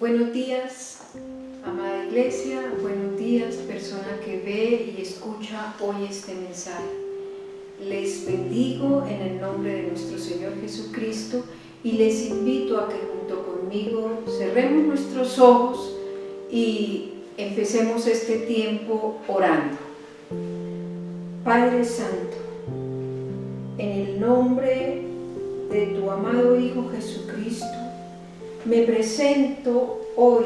Buenos días, amada iglesia, buenos días, persona que ve y escucha hoy este mensaje. Les bendigo en el nombre de nuestro Señor Jesucristo y les invito a que junto conmigo cerremos nuestros ojos y empecemos este tiempo orando. Padre Santo, en el nombre de tu amado Hijo Jesucristo, me presento hoy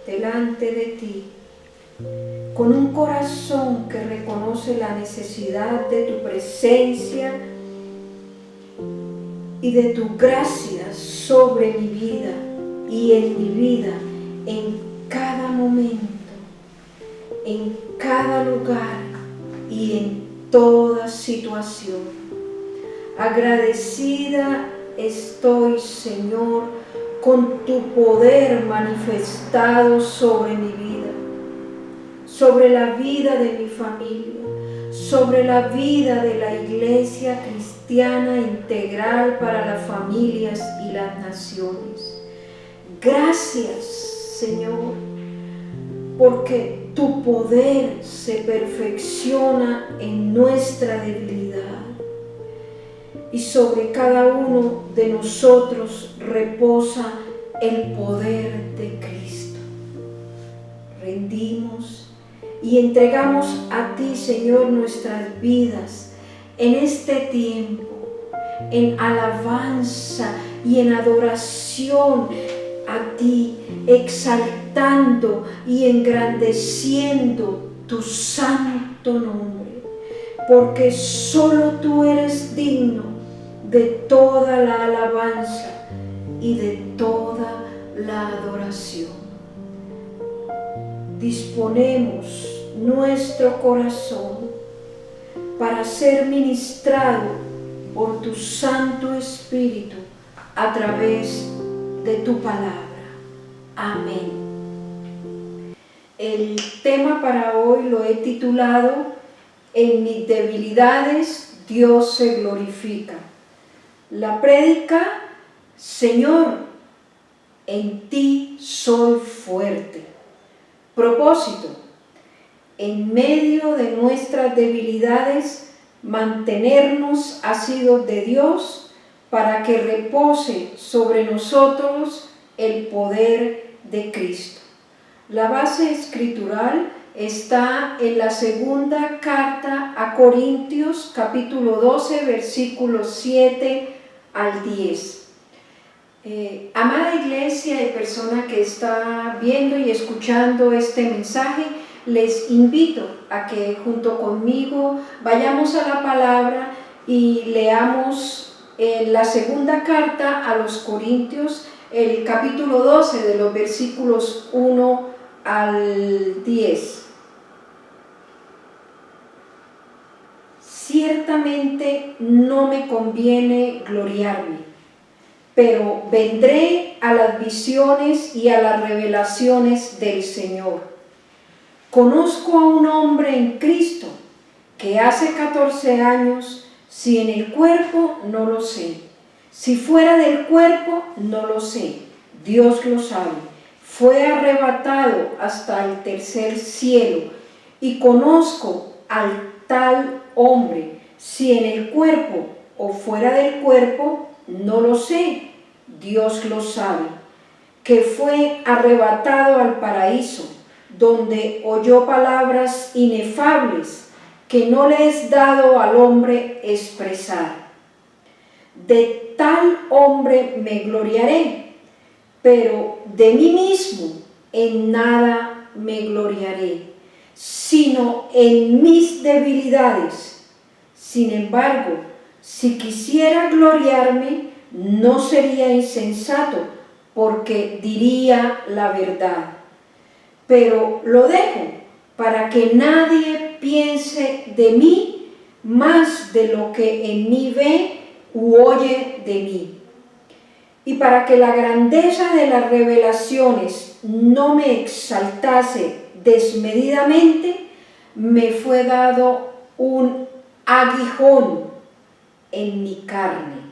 delante de ti con un corazón que reconoce la necesidad de tu presencia y de tu gracia sobre mi vida y en mi vida, en cada momento, en cada lugar y en toda situación. Agradecida estoy, Señor, con tu poder manifestado sobre mi vida, sobre la vida de mi familia, sobre la vida de la Iglesia Cristiana Integral para las Familias y las Naciones. Gracias, Señor, porque tu poder se perfecciona en nuestra debilidad. Y sobre cada uno de nosotros reposa el poder de Cristo. Rendimos y entregamos a ti, Señor, nuestras vidas en este tiempo, en alabanza y en adoración a ti, exaltando y engrandeciendo tu santo nombre, porque solo tú eres digno de toda la alabanza y de toda la adoración. Disponemos nuestro corazón para ser ministrado por tu Santo Espíritu a través de tu palabra. Amén. El tema para hoy lo he titulado En mis debilidades Dios se glorifica. La prédica: Señor, en ti soy fuerte. Propósito: en medio de nuestras debilidades, mantenernos asidos de Dios para que repose sobre nosotros el poder de Cristo. La base escritural está en la segunda carta a Corintios, capítulo 12, versículos 7 al 10. Amada iglesia y persona que está viendo y escuchando este mensaje, les invito a que junto conmigo vayamos a la palabra y leamos la segunda carta a los Corintios, el capítulo 12, de los versículos 1 al 10. Ciertamente no me conviene gloriarme, pero vendré a las visiones y a las revelaciones del Señor. Conozco a un hombre en Cristo que hace 14 años, si en el cuerpo, no lo sé. Si fuera del cuerpo, no lo sé. Dios lo sabe. Fue arrebatado hasta el tercer cielo, y conozco al tal hombre, si en el cuerpo o fuera del cuerpo, no lo sé, Dios lo sabe, que fue arrebatado al paraíso, donde oyó palabras inefables que no le es dado al hombre expresar. De tal hombre me gloriaré, pero de mí mismo en nada me gloriaré, sino en mis debilidades. Sin embargo, si quisiera gloriarme, no sería insensato, porque diría la verdad. Pero lo dejo para que nadie piense de mí más de lo que en mí ve u oye de mí. Y para que la grandeza de las revelaciones no me exaltase desmedidamente, me fue dado un aguijón en mi carne,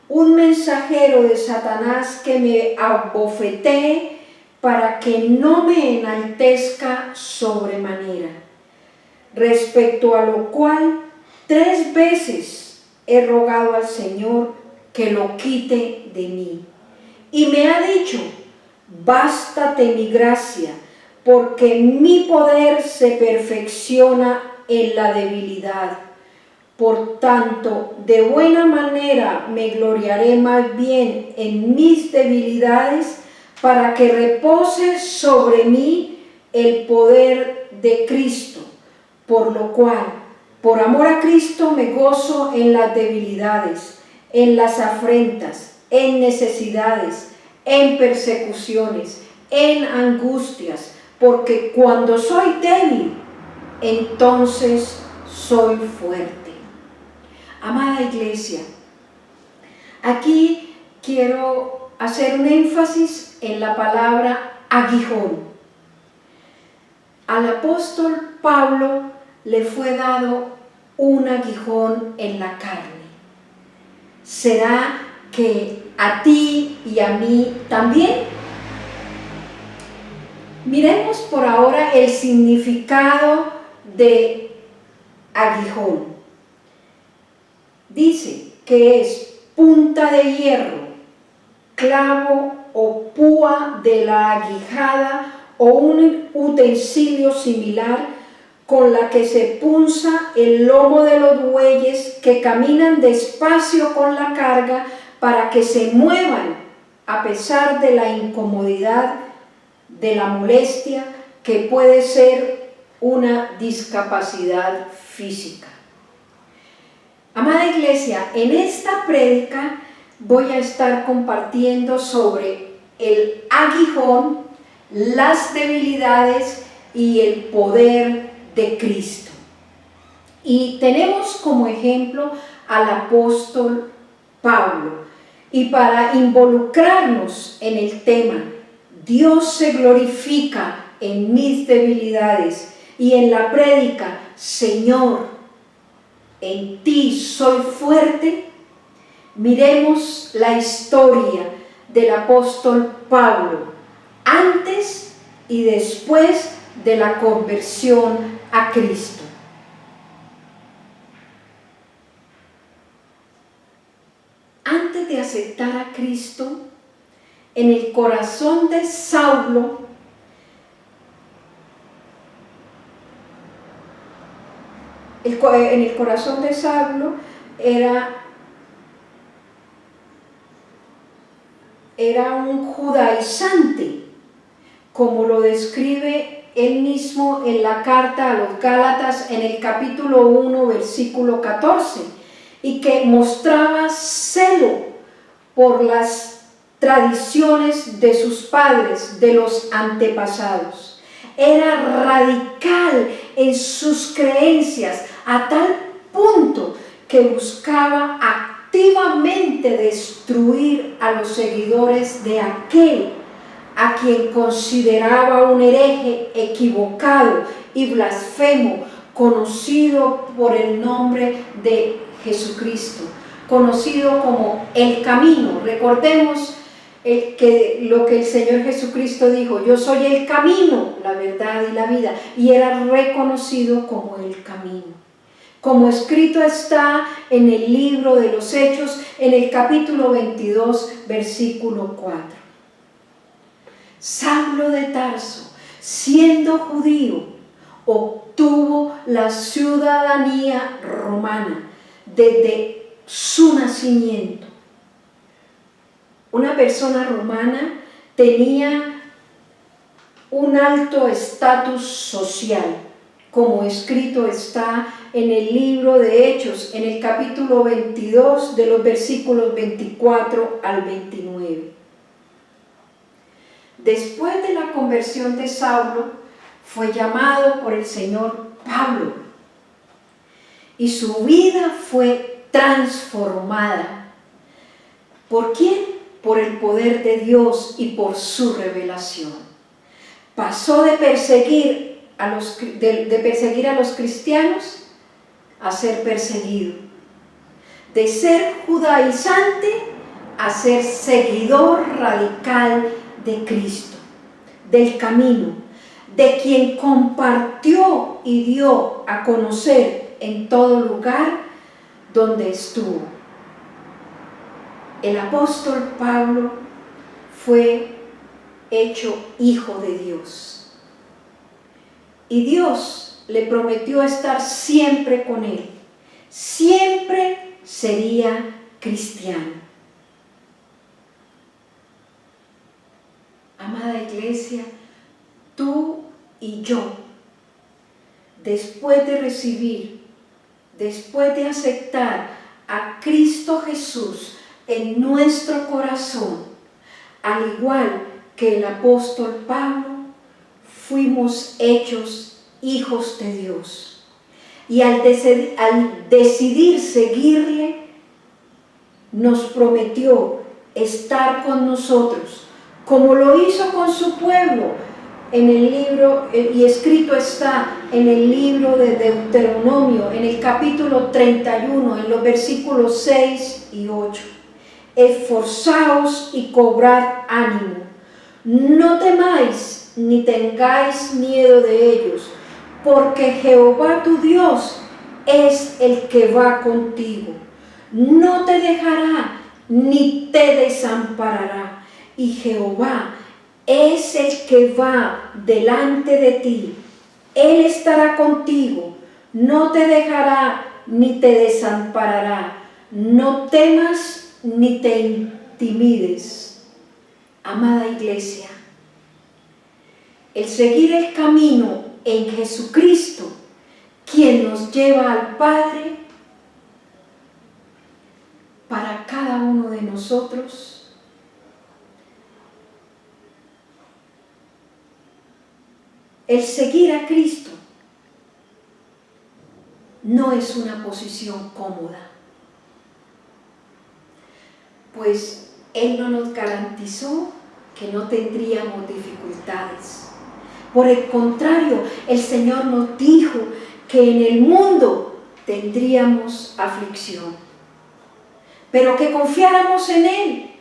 un mensajero de Satanás que me abofetee para que no me enaltezca sobremanera. Respecto a lo cual 3 veces he rogado al Señor que lo quite de mí. Y me ha dicho: bástate mi gracia, porque mi poder se perfecciona en la debilidad. Por tanto, de buena manera me gloriaré más bien en mis debilidades, para que repose sobre mí el poder de Cristo. Por lo cual, por amor a Cristo, me gozo en las debilidades, en las afrentas, en necesidades, en persecuciones, en angustias, porque cuando soy débil, entonces soy fuerte. Amada iglesia, aquí quiero hacer un énfasis en la palabra aguijón. Al apóstol Pablo le fue dado un aguijón en la carne. ¿Será que a ti y a mí también? Miremos por ahora el significado de aguijón. Dice que es punta de hierro, clavo o púa de la aguijada o un utensilio similar con la que se punza el lomo de los bueyes que caminan despacio con la carga para que se muevan a pesar de la incomodidad, de la molestia que puede ser una discapacidad física. Amada iglesia, en esta prédica voy a estar compartiendo sobre el aguijón, las debilidades y el poder de Cristo. Y tenemos como ejemplo al apóstol Pablo. Y para involucrarnos en el tema, Dios se glorifica en mis debilidades, y en la prédica, Señor, en ti soy fuerte, miremos la historia del apóstol Pablo antes y después de la conversión a Cristo. Antes de aceptar a Cristo, en el corazón de Saulo, en el corazón de Saulo era un judaizante, como lo describe él mismo en la carta a los Gálatas en el capítulo 1, versículo 14, y que mostraba celo por las tradiciones de sus padres, de los antepasados. Era radical en sus creencias a tal punto que buscaba activamente destruir a los seguidores de aquel a quien consideraba un hereje equivocado y blasfemo, conocido por el nombre de Jesucristo, conocido como el camino. Recordemos lo que el Señor Jesucristo dijo: yo soy el camino, la verdad y la vida, y era reconocido como el camino. Como escrito está en el libro de los Hechos, en el capítulo 22, versículo 4. Saulo de Tarso, siendo judío, obtuvo la ciudadanía romana desde su nacimiento. Una persona romana tenía un alto estatus social, como escrito está en el libro de Hechos, en el capítulo 22, de los versículos 24 al 29. Después de la conversión de Saulo, fue llamado por el Señor Pablo, y su vida fue transformada. ¿Por quién? Por el poder de Dios y por su revelación. Pasó de perseguir a los cristianos a ser perseguido, de ser judaizante a ser seguidor radical de Cristo, del camino, de quien compartió y dio a conocer en todo lugar donde estuvo. El apóstol Pablo fue hecho hijo de Dios. Y Dios le prometió estar siempre con él. Siempre sería cristiano. Amada iglesia, tú y yo, después de recibir, después de aceptar a Cristo Jesús en nuestro corazón, al igual que el apóstol Pablo, fuimos hechos hijos de Dios. Y al decidir seguirle, nos prometió estar con nosotros, como lo hizo con su pueblo, en el libro, y escrito está en el libro de Deuteronomio, en el capítulo 31, en los versículos 6 y 8. Esforzaos y cobrad ánimo, no temáis ni tengáis miedo de ellos, porque Jehová tu Dios es el que va contigo, no te dejará ni te desamparará, y Jehová es el que va delante de ti, Él estará contigo, no te dejará ni te desamparará, no temas ni te intimides. Amada iglesia, el seguir el camino en Jesucristo, quien nos lleva al Padre, para cada uno de nosotros, el seguir a Cristo no es una posición cómoda, pues Él no nos garantizó que no tendríamos dificultades. Por el contrario, el Señor nos dijo que en el mundo tendríamos aflicción, pero que confiáramos en Él,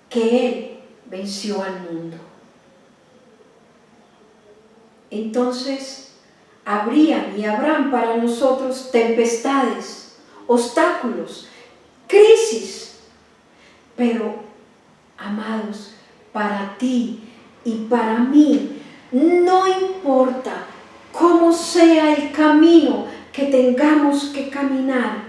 que Él venció al mundo. Entonces, habrían y habrán para nosotros tempestades, obstáculos, crisis, pero, amados, para ti y para mí, no importa cómo sea el camino que tengamos que caminar,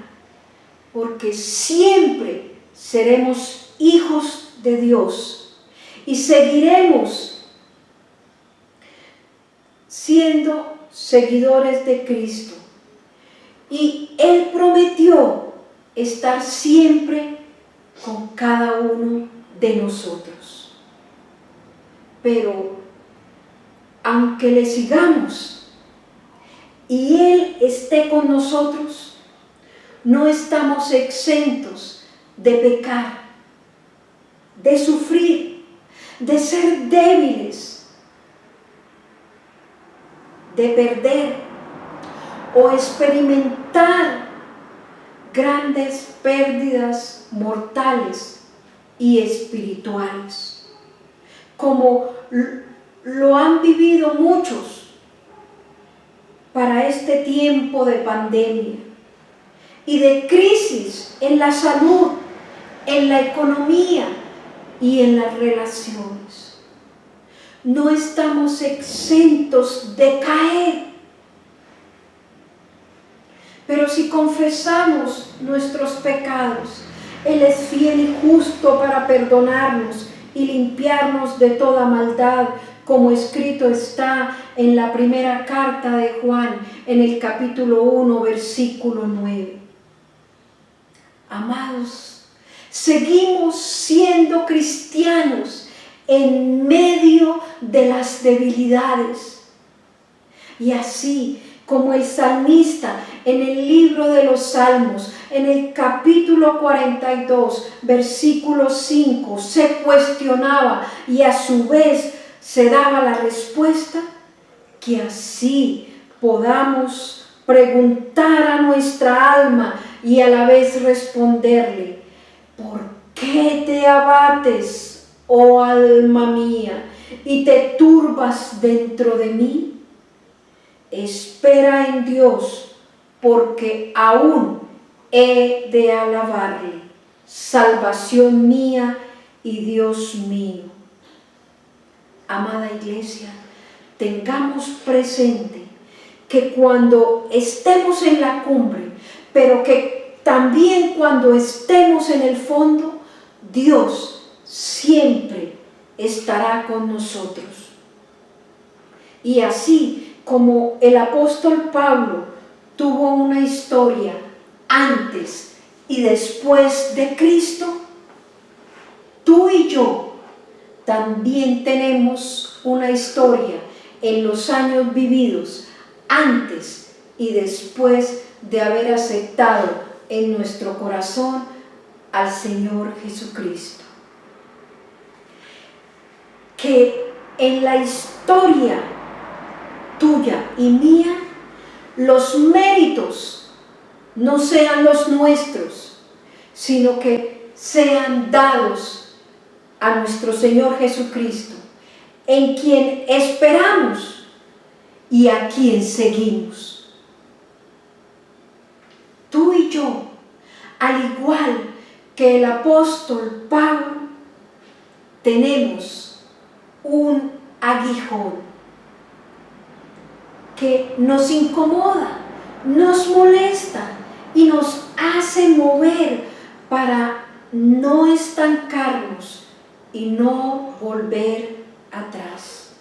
porque siempre seremos hijos de Dios y seguiremos siendo seguidores de Cristo. Y Él prometió estar siempre con cada uno de nosotros. Pero aunque le sigamos y Él esté con nosotros, no estamos exentos de pecar, de sufrir, de ser débiles, de perder o experimentar grandes pérdidas mortales y espirituales, como lo han vivido muchos para este tiempo de pandemia y de crisis en la salud, en la economía y en las relaciones. No estamos exentos de caer, pero si confesamos nuestros pecados, Él es fiel y justo para perdonarnos y limpiarnos de toda maldad, como escrito está en la primera carta de Juan, en el capítulo 1, versículo 9. Amados, seguimos siendo cristianos en medio de las debilidades. Y así como el salmista en el libro de los Salmos, en el capítulo 42, versículo 5, se cuestionaba y a su vez se daba la respuesta, que así podamos preguntar a nuestra alma y a la vez responderle: ¿por qué te abates, oh alma mía, y te turbas dentro de mí? Espera en Dios, porque aún he de alabarle, salvación mía y Dios mío. Amada iglesia, tengamos presente que cuando estemos en la cumbre, pero que también cuando estemos en el fondo, Dios siempre estará con nosotros. Y así como el apóstol Pablo tuvo una historia antes y después de Cristo, tú y yo también tenemos una historia en los años vividos antes y después de haber aceptado en nuestro corazón al Señor Jesucristo. Que en la historia tuya y mía, los méritos no sean los nuestros, sino que sean dados a nuestro Señor Jesucristo, en quien esperamos y a quien seguimos. Tú y yo, al igual que el apóstol Pablo, tenemos un aguijón que nos incomoda, nos molesta y nos hace mover para no estancarnos y no volver atrás.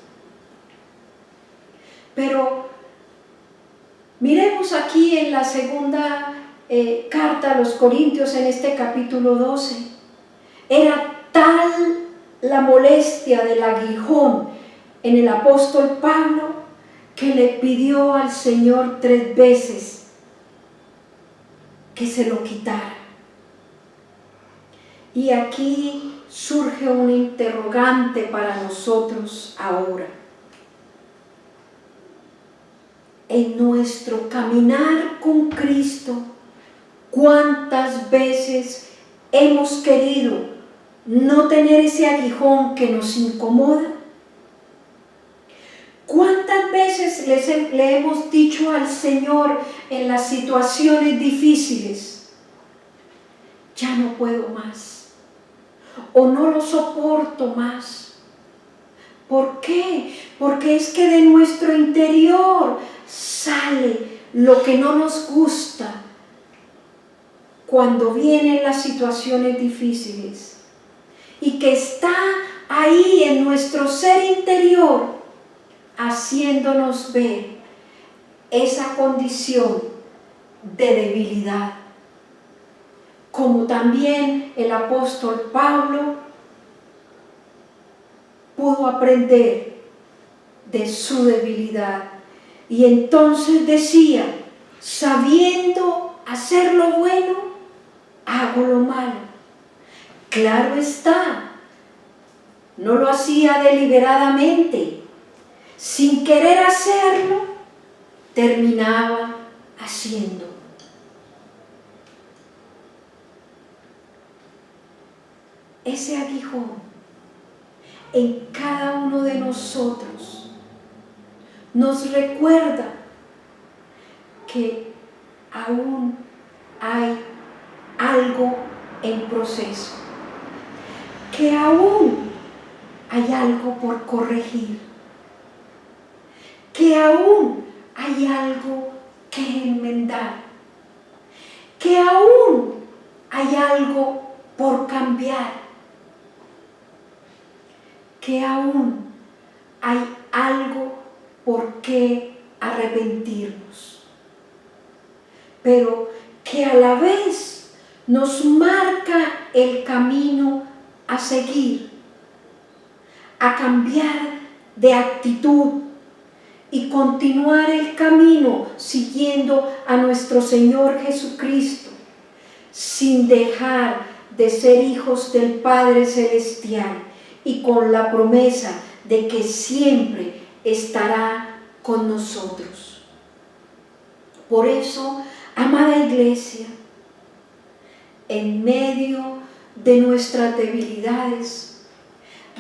Pero miremos aquí en la segunda carta a los Corintios, en este capítulo 12, era tal la molestia del aguijón en el apóstol Pablo que le pidió al Señor 3 veces que se lo quitara. Y aquí surge un interrogante para nosotros ahora. En nuestro caminar con Cristo, ¿cuántas veces hemos querido no tener ese aguijón que nos incomoda? ¿Cuántas veces le hemos dicho al Señor en las situaciones difíciles, ya no puedo más, o no lo soporto más? ¿Por qué? Porque es que de nuestro interior sale lo que no nos gusta cuando vienen las situaciones difíciles, y que está ahí en nuestro ser interior, haciéndonos ver esa condición de debilidad. Como también el apóstol Pablo pudo aprender de su debilidad, y entonces decía: sabiendo hacer lo bueno, hago lo malo. Claro está, no lo hacía deliberadamente. Sin querer hacerlo, terminaba haciendo. Ese aguijón en cada uno de nosotros nos recuerda que aún hay algo en proceso, que aún hay algo por corregir, que aún hay algo que enmendar, que aún hay algo por cambiar, que aún hay algo por qué arrepentirnos, pero que a la vez nos marca el camino a seguir, a cambiar de actitud y continuar el camino siguiendo a nuestro Señor Jesucristo, sin dejar de ser hijos del Padre Celestial y con la promesa de que siempre estará con nosotros. Por eso, amada iglesia, en medio de nuestras debilidades,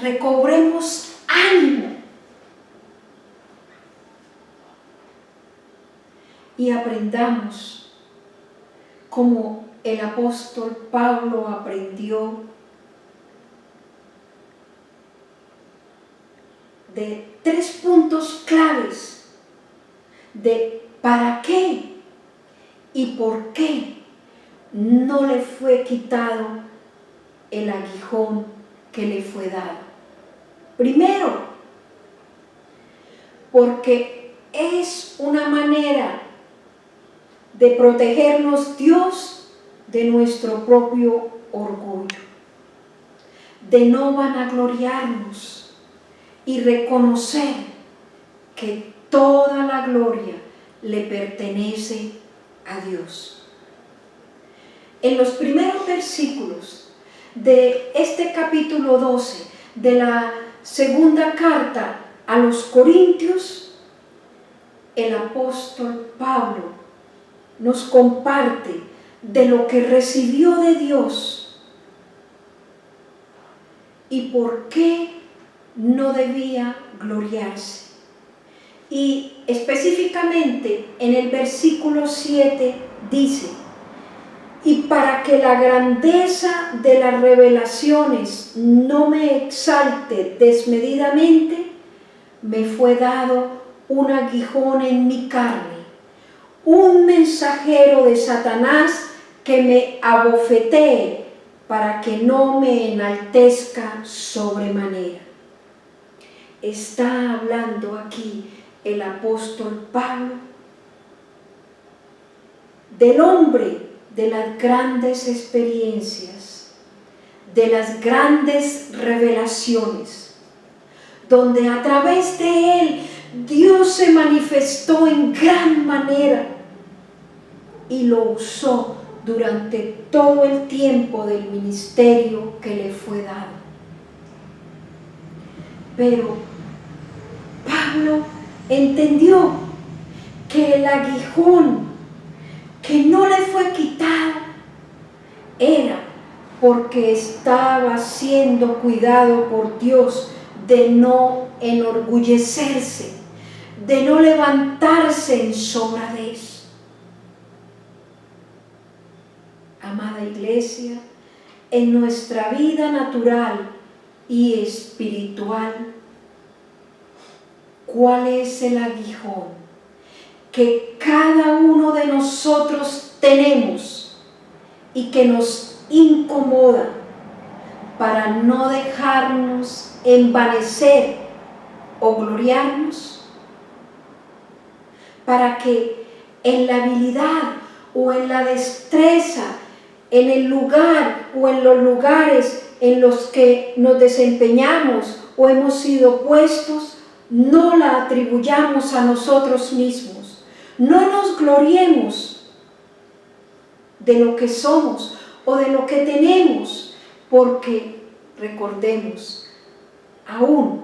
recobremos ánimo y aprendamos como el apóstol Pablo aprendió de 3 puntos claves de para qué y por qué no le fue quitado el aguijón que le fue dado. Primero, porque es una manera de protegernos Dios de nuestro propio orgullo, de no vanagloriarnos y reconocer que toda la gloria le pertenece a Dios. En los primeros versículos de este capítulo 12 de la segunda carta a los Corintios, el apóstol Pablo nos comparte de lo que recibió de Dios y por qué no debía gloriarse. Y específicamente en el versículo 7 dice: y para que la grandeza de las revelaciones no me exalte desmedidamente, me fue dado un aguijón en mi carne, un mensajero de Satanás que me abofetee para que no me enaltezca sobremanera. Está hablando aquí el apóstol Pablo del hombre de las grandes experiencias, de las grandes revelaciones, donde a través de él Dios se manifestó en gran manera y lo usó durante todo el tiempo del ministerio que le fue dado. Pero Pablo entendió que el aguijón que no le fue quitado era porque estaba siendo cuidado por Dios de no enorgullecerse, de no levantarse en sobradez. Amada iglesia, en nuestra vida natural y espiritual, ¿cuál es el aguijón que cada uno de nosotros tenemos y que nos incomoda para no dejarnos envanecer o gloriarnos? Para que en la habilidad o en la destreza, en el lugar o en los lugares en los que nos desempeñamos o hemos sido puestos, no la atribuyamos a nosotros mismos. No nos gloriemos de lo que somos o de lo que tenemos, porque recordemos, aún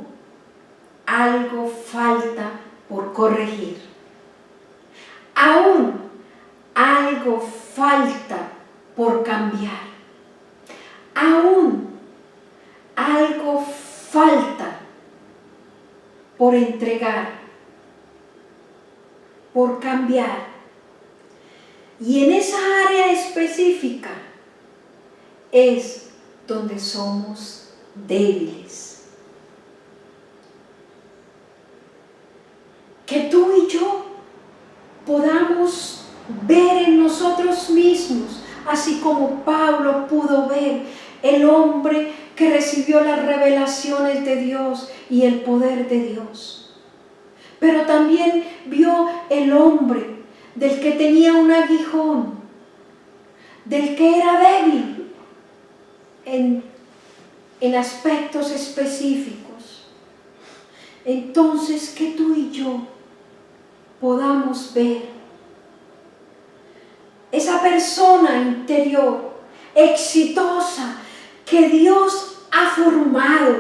algo falta por corregir. Aún algo falta por cambiar. Aún algo falta por entregar, por cambiar. Y en esa área específica es donde somos débiles. Que tú y yo podamos ver en nosotros mismos, así como Pablo pudo ver el hombre que recibió las revelaciones de Dios y el poder de Dios. Pero también vio el hombre del que tenía un aguijón, del que era débil en aspectos específicos. Entonces, que tú y yo podamos ver esa persona interior, exitosa, que Dios ha formado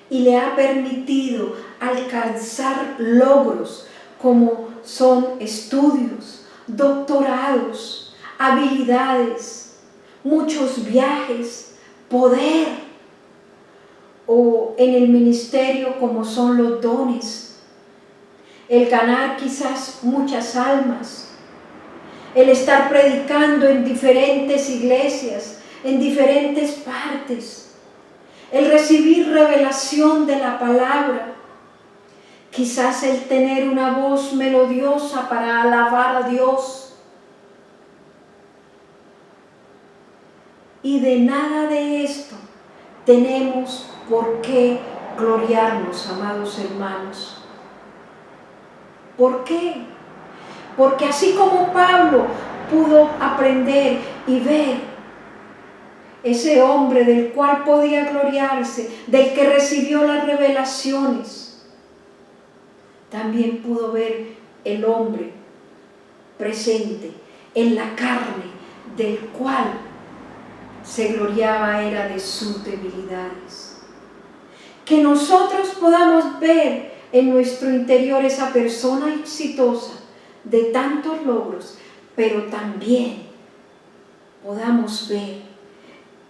y le ha permitido alcanzar logros como son estudios, doctorados, habilidades, muchos viajes, poder, o en el ministerio como son los dones, el ganar quizás muchas almas, el estar predicando en diferentes iglesias, en diferentes partes, el recibir revelación de la palabra, quizás el tener una voz melodiosa para alabar a Dios. Y de nada de esto tenemos por qué gloriarnos, amados hermanos. ¿Por qué? Porque así como Pablo pudo aprender y ver ese hombre del cual podía gloriarse, del que recibió las revelaciones, también pudo ver el hombre presente en la carne, del cual se gloriaba era de sus debilidades. Que nosotros podamos ver en nuestro interior esa persona exitosa de tantos logros, pero también podamos ver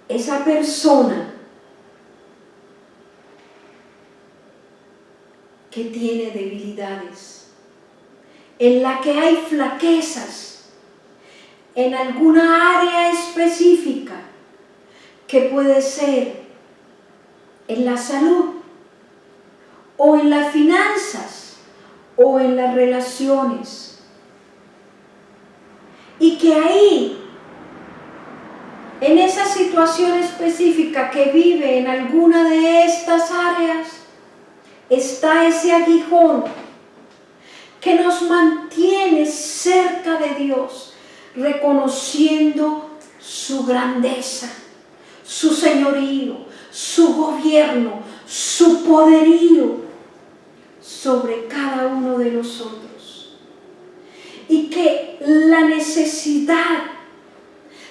esa persona que tiene debilidades, en la que hay flaquezas, en alguna área específica, que puede ser en la salud, o en las finanzas, o en las relaciones. Y que ahí, en esa situación específica que vive en alguna de estas áreas, está ese aguijón que nos mantiene cerca de Dios, reconociendo su grandeza, su señorío, su gobierno, su poderío sobre cada uno de nosotros. Y que la necesidad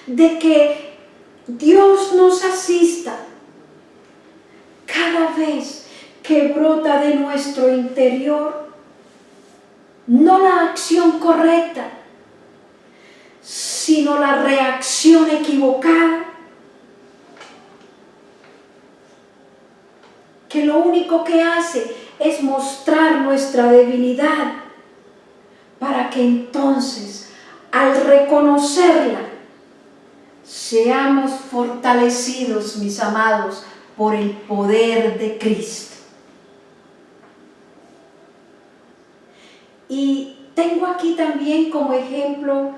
de que Dios nos asista cada vez que brota de nuestro interior, no la acción correcta, sino la reacción equivocada, que lo único que hace es mostrar nuestra debilidad, para que entonces, al reconocerla, seamos fortalecidos, mis amados, por el poder de Cristo. Y tengo aquí también como ejemplo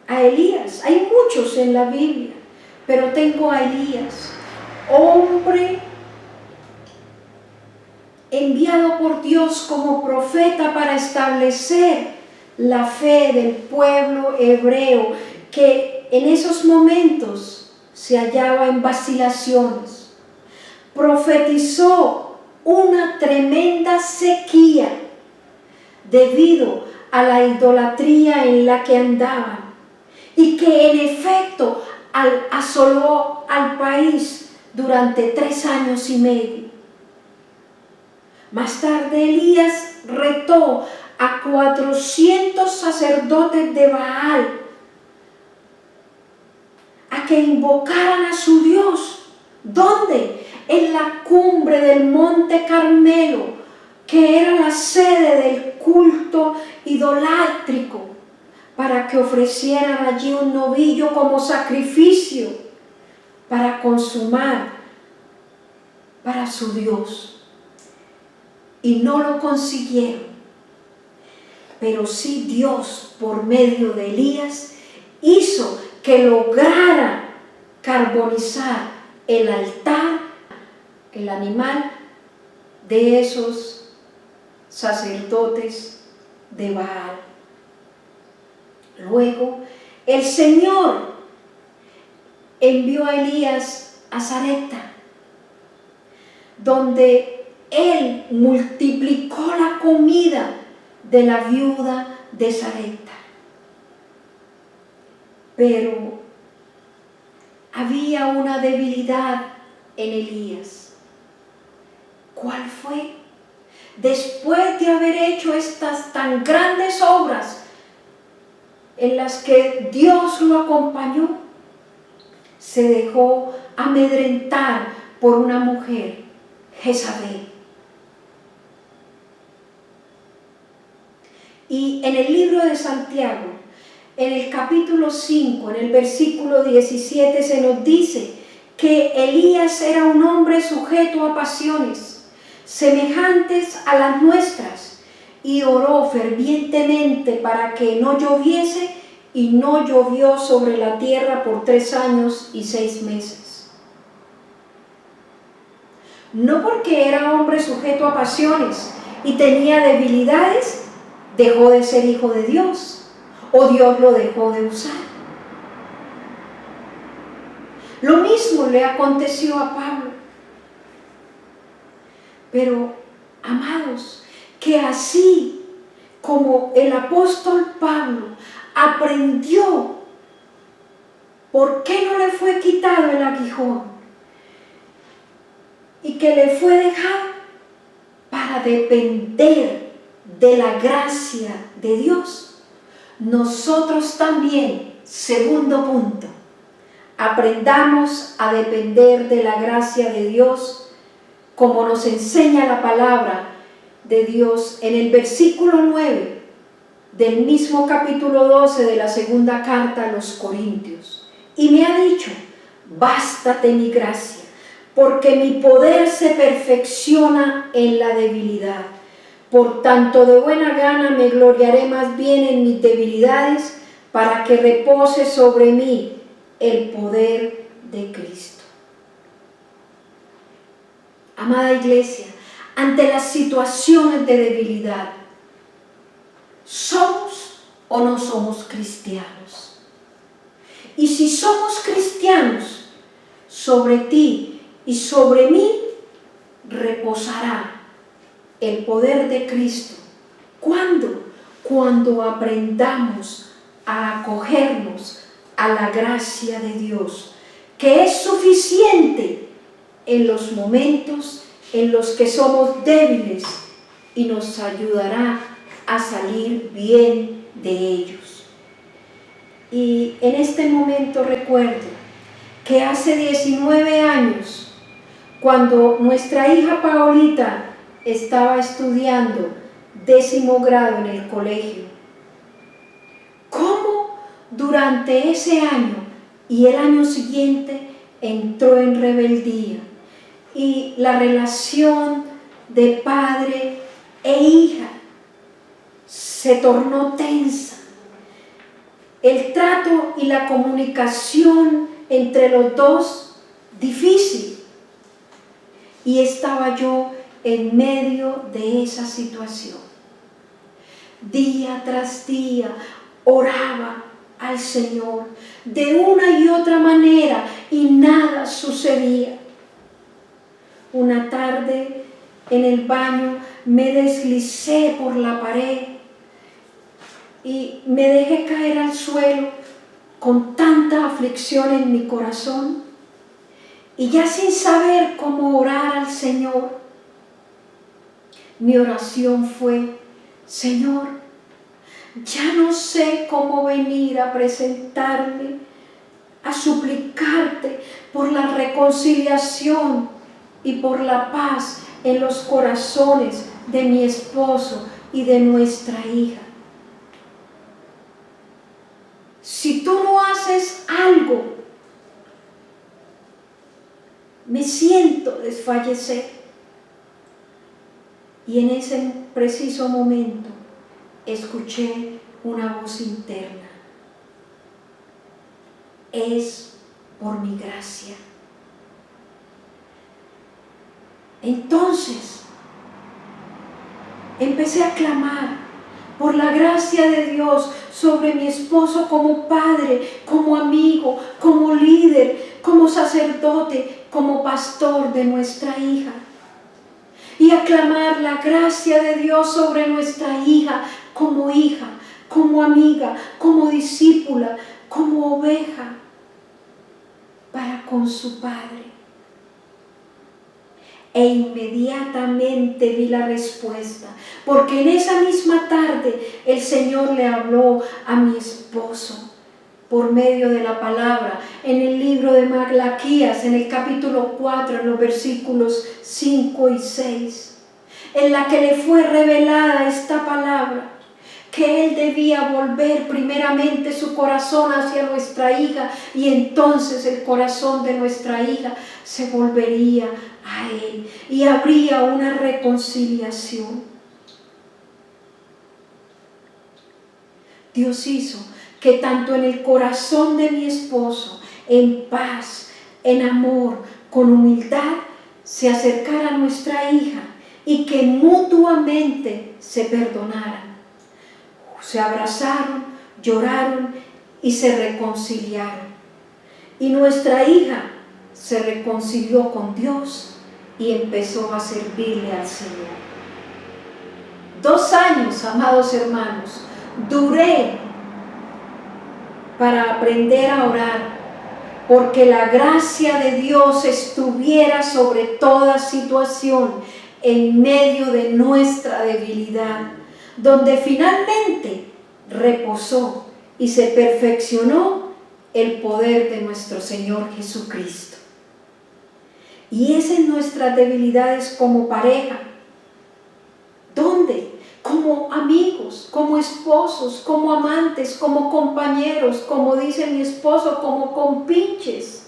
a Elías. Hay muchos en la Biblia, pero tengo a Elías, hombre enviado por Dios como profeta para establecer la fe del pueblo hebreo, que en esos momentos se hallaba en vacilaciones. Profetizó una tremenda sequía debido a la idolatría en la que andaban, y que en efecto asoló al país durante 3 años y medio. Más tarde Elías retó a 400 sacerdotes de Baal a que invocaran a su Dios. ¿Dónde? En la cumbre del Monte Carmelo, que era la sede del culto idolátrico, para que ofrecieran allí un novillo como sacrificio para consumar para su Dios. Y no lo consiguieron, pero sí Dios, por medio de Elías, hizo que lograra carbonizar el altar, el animal de esos sacerdotes de Baal. Luego, el Señor envió a Elías a Sarepta, donde Él multiplicó la comida de la viuda de Sarepta. Pero había una debilidad en Elías. ¿Cuál fue? Después de haber hecho estas tan grandes obras en las que Dios lo acompañó, se dejó amedrentar por una mujer, Jezabel. Y en el libro de Santiago, en el capítulo 5, en el versículo 17, se nos dice que Elías era un hombre sujeto a pasiones semejantes a las nuestras y oró fervientemente para que no lloviese, y no llovió sobre la tierra por 3 años y 6 meses. No porque era hombre sujeto a pasiones y tenía debilidades, dejó de ser hijo de Dios, o Dios lo dejó de usar. Lo mismo le aconteció a Pablo. Pero, amados, que así como el apóstol Pablo aprendió por qué no le fue quitado el aguijón y que le fue dejado para depender de la gracia de Dios, nosotros también, segundo punto, aprendamos a depender de la gracia de Dios, como nos enseña la palabra de Dios en el versículo 9 del mismo capítulo 12 de la segunda carta a los Corintios. Y me ha dicho: bástate mi gracia, porque mi poder se perfecciona en la debilidad. Por tanto, de buena gana me gloriaré más bien en mis debilidades, para que repose sobre mí el poder de Cristo. Amada iglesia, ante las situaciones de debilidad, ¿somos o no somos cristianos? Y si somos cristianos, sobre ti y sobre mí reposará el poder de Cristo. ¿Cuándo? Cuando aprendamos a acogernos a la gracia de Dios, que es suficiente en los momentos en los que somos débiles y nos ayudará a salir bien de ellos. Y en este momento recuerdo que hace 19 años, cuando nuestra hija Paolita estaba estudiando 10º grado en el colegio, cómo durante ese año y el año siguiente entró en rebeldía, y la relación de padre e hija se tornó tensa. El trato y la comunicación entre los dos difícil. Y estaba yo en medio de esa situación. Día tras día oraba al Señor de una y otra manera y nada sucedía. Una tarde en el baño me deslicé por la pared y me dejé caer al suelo con tanta aflicción en mi corazón, y ya sin saber cómo orar al Señor, mi oración fue: Señor, ya no sé cómo venir a presentarme, a suplicarte por la reconciliación y por la paz en los corazones de mi esposo y de nuestra hija. Si tú no haces algo, me siento desfallecer. Y en ese preciso momento escuché una voz interna: es por mi gracia. Entonces empecé a clamar por la gracia de Dios sobre mi esposo, como padre, como amigo, como líder, como sacerdote, como pastor de nuestra hija. Y a clamar la gracia de Dios sobre nuestra hija, como amiga, como discípula, como oveja, para con su padre. E inmediatamente vi la respuesta, porque en esa misma tarde el Señor le habló a mi esposo por medio de la palabra, en el libro de Malaquías, en el capítulo 4, en los versículos 5 y 6, en la que le fue revelada esta palabra, que él debía volver primeramente su corazón hacia nuestra hija, y entonces el corazón de nuestra hija se volvería a él y habría una reconciliación. Dios hizo que tanto en el corazón de mi esposo, en paz, en amor, con humildad, se acercara a nuestra hija y que mutuamente se perdonaran. Se abrazaron, lloraron y se reconciliaron. Y nuestra hija se reconcilió con Dios y empezó a servirle al Señor. 2 años, amados hermanos, duré para aprender a orar, porque la gracia de Dios estuviera sobre toda situación en medio de nuestra debilidad, donde finalmente reposó y se perfeccionó el poder de nuestro Señor Jesucristo. Y es en nuestras debilidades como pareja, ¿dónde? Como amigos, como esposos, como amantes, como compañeros, como dice mi esposo, como compinches.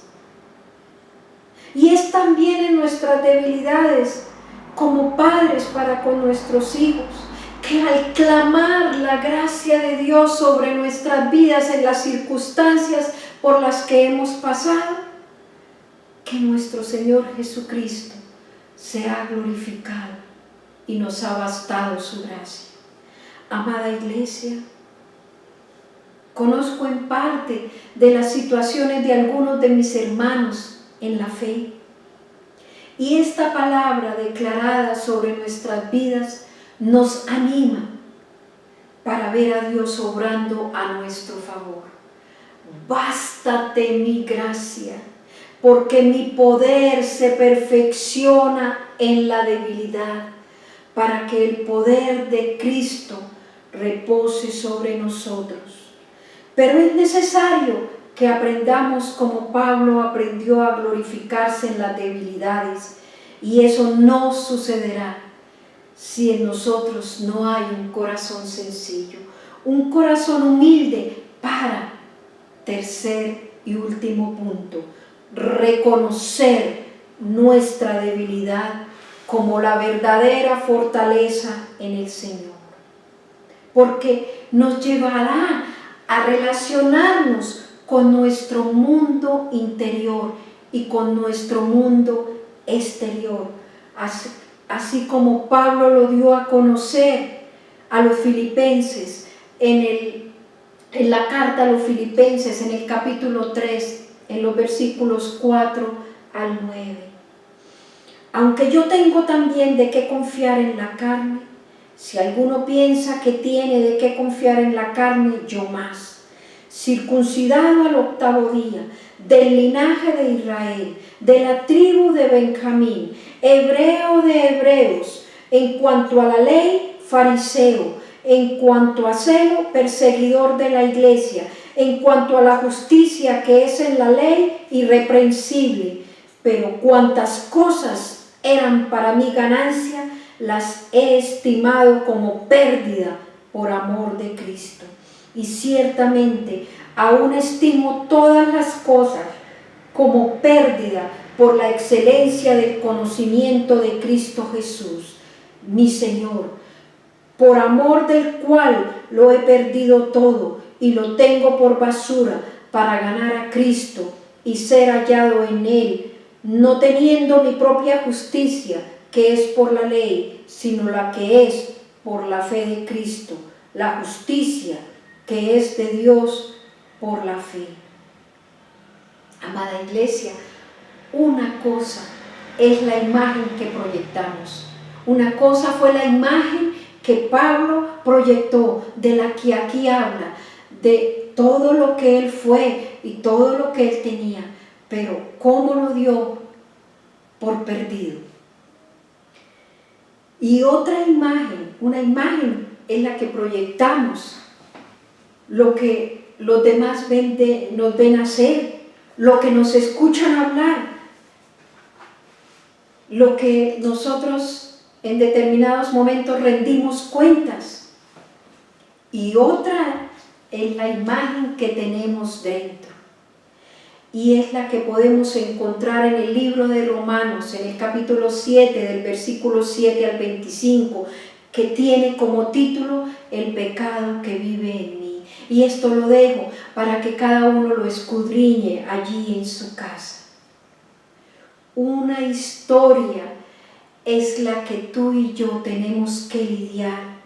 Y es también en nuestras debilidades como padres para con nuestros hijos, que al clamar la gracia de Dios sobre nuestras vidas en las circunstancias por las que hemos pasado, que nuestro Señor Jesucristo sea glorificado y nos ha bastado su gracia. Amada iglesia, conozco en parte de las situaciones de algunos de mis hermanos en la fe, y esta palabra declarada sobre nuestras vidas nos anima para ver a Dios obrando a nuestro favor. Bástate mi gracia, porque mi poder se perfecciona en la debilidad, para que el poder de Cristo repose sobre nosotros. Pero es necesario que aprendamos como Pablo aprendió a glorificarse en las debilidades, y eso no sucederá si en nosotros no hay un corazón sencillo, un corazón humilde para, tercer y último punto, reconocer nuestra debilidad como la verdadera fortaleza en el Señor, porque nos llevará a relacionarnos con nuestro mundo interior y con nuestro mundo exterior, así como Pablo lo dio a conocer a los filipenses en la carta a los filipenses, en el capítulo 3, en los versículos 4 al 9. Aunque yo tengo también de qué confiar en la carne, si alguno piensa que tiene de qué confiar en la carne, yo más. Circuncidado al 8º día, del linaje de Israel, de la tribu de Benjamín, hebreo de hebreos, en cuanto a la ley, fariseo, en cuanto a celo, perseguidor de la iglesia, en cuanto a la justicia que es en la ley, irreprensible. Pero cuantas cosas eran para mi ganancia, las he estimado como pérdida por amor de Cristo. Y ciertamente aún estimo todas las cosas como pérdida por la excelencia del conocimiento de Cristo Jesús, mi Señor, por amor del cual lo he perdido todo y lo tengo por basura para ganar a Cristo y ser hallado en Él, no teniendo mi propia justicia, que es por la ley, sino la que es por la fe de Cristo, la justicia que es de Dios por la fe. Amada iglesia, una cosa es la imagen que proyectamos. Una cosa fue la imagen que Pablo proyectó, de la que aquí habla, de todo lo que él fue y todo lo que él tenía, pero cómo lo dio por perdido. Y otra imagen, una imagen es la que proyectamos, lo que los demás nos ven hacer, lo que nos escuchan hablar, lo que nosotros en determinados momentos rendimos cuentas. Y otra es la imagen que tenemos dentro. Y es la que podemos encontrar en el libro de Romanos, en el capítulo 7, del versículo 7 al 25, que tiene como título El pecado que vive en mí. Y esto lo dejo para que cada uno lo escudriñe allí en su casa. Una historia es la que tú y yo tenemos que lidiar.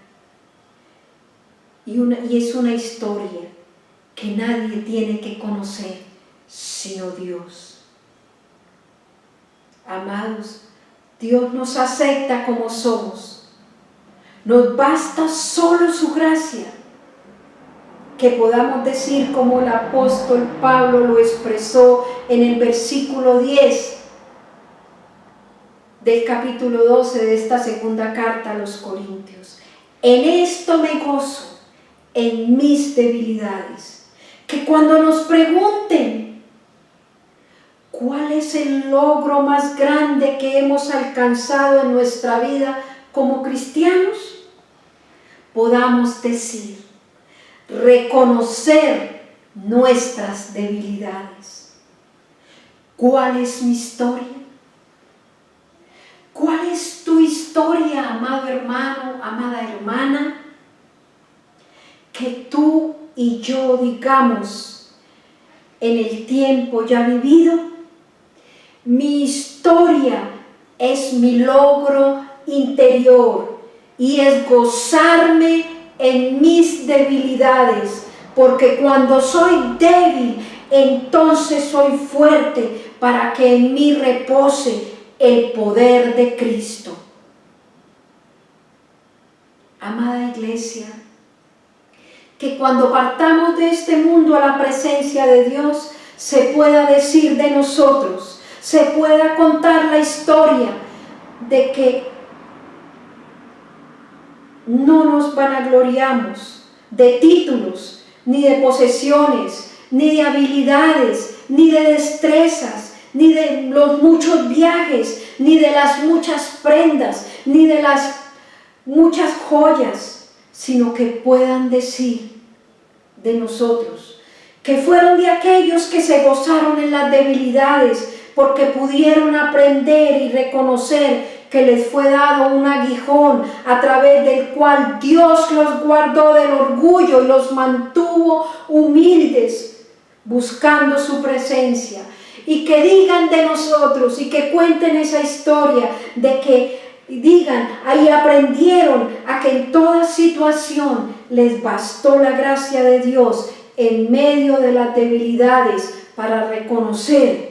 Y es una historia que nadie tiene que conocer sino Dios. Amados, Dios nos acepta como somos. Nos basta solo su gracia, que podamos decir como el apóstol Pablo lo expresó en el versículo 10 del capítulo 12 de esta segunda carta a los Corintios. En esto me gozo, en mis debilidades, que cuando nos pregunten ¿cuál es el logro más grande que hemos alcanzado en nuestra vida como cristianos? Podamos decir, reconocer nuestras debilidades. ¿Cuál es mi historia? ¿Cuál es tu historia, amado hermano, amada hermana? Que tú y yo digamos en el tiempo ya vivido, mi historia es mi logro interior y es gozarme en mis debilidades, porque cuando soy débil, entonces soy fuerte para que en mí repose el poder de Cristo. Amada iglesia, que cuando partamos de este mundo a la presencia de Dios, se pueda decir de nosotros, se pueda contar la historia de que no nos vanagloriamos de títulos, ni de posesiones, ni de habilidades, ni de destrezas, ni de los muchos viajes, ni de las muchas prendas, ni de las muchas joyas, sino que puedan decir de nosotros que fueron de aquellos que se gozaron en las debilidades, porque pudieron aprender y reconocer que les fue dado un aguijón a través del cual Dios los guardó del orgullo y los mantuvo humildes, buscando su presencia. Y que digan de nosotros y que cuenten esa historia de que digan, ahí aprendieron a que en toda situación les bastó la gracia de Dios en medio de las debilidades para reconocer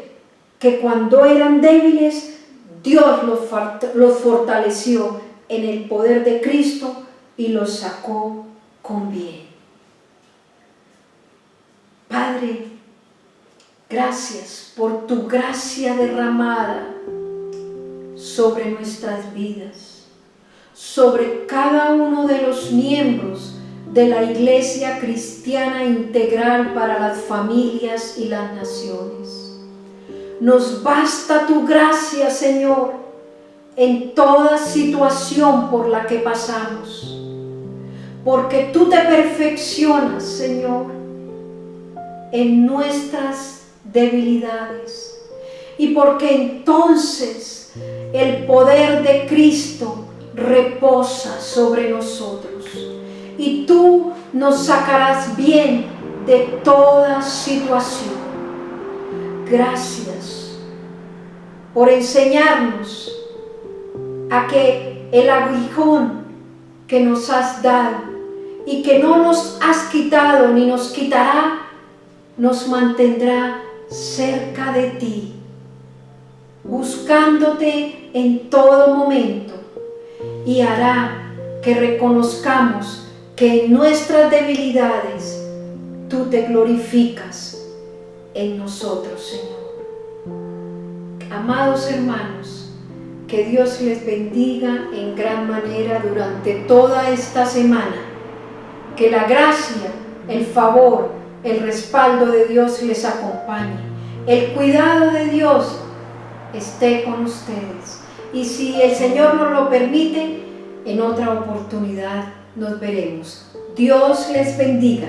que cuando eran débiles, Dios los fortaleció en el poder de Cristo y los sacó con bien. Padre, gracias por tu gracia derramada sobre nuestras vidas, sobre cada uno de los miembros de la Iglesia Cristiana Integral para las Familias y las Naciones. Nos basta tu gracia, Señor, en toda situación por la que pasamos, porque tú te perfeccionas, Señor, en nuestras debilidades, y porque entonces el poder de Cristo reposa sobre nosotros, y tú nos sacarás bien de toda situación. Gracias por enseñarnos a que el aguijón que nos has dado y que no nos has quitado ni nos quitará, nos mantendrá cerca de ti, buscándote en todo momento, y hará que reconozcamos que en nuestras debilidades tú te glorificas en nosotros, Señor. Amados hermanos, que Dios les bendiga en gran manera durante toda esta semana. Que la gracia, el favor el respaldo de Dios les acompañe, el cuidado de Dios esté con ustedes. Y si el Señor nos lo permite, en otra oportunidad nos veremos. Dios les bendiga.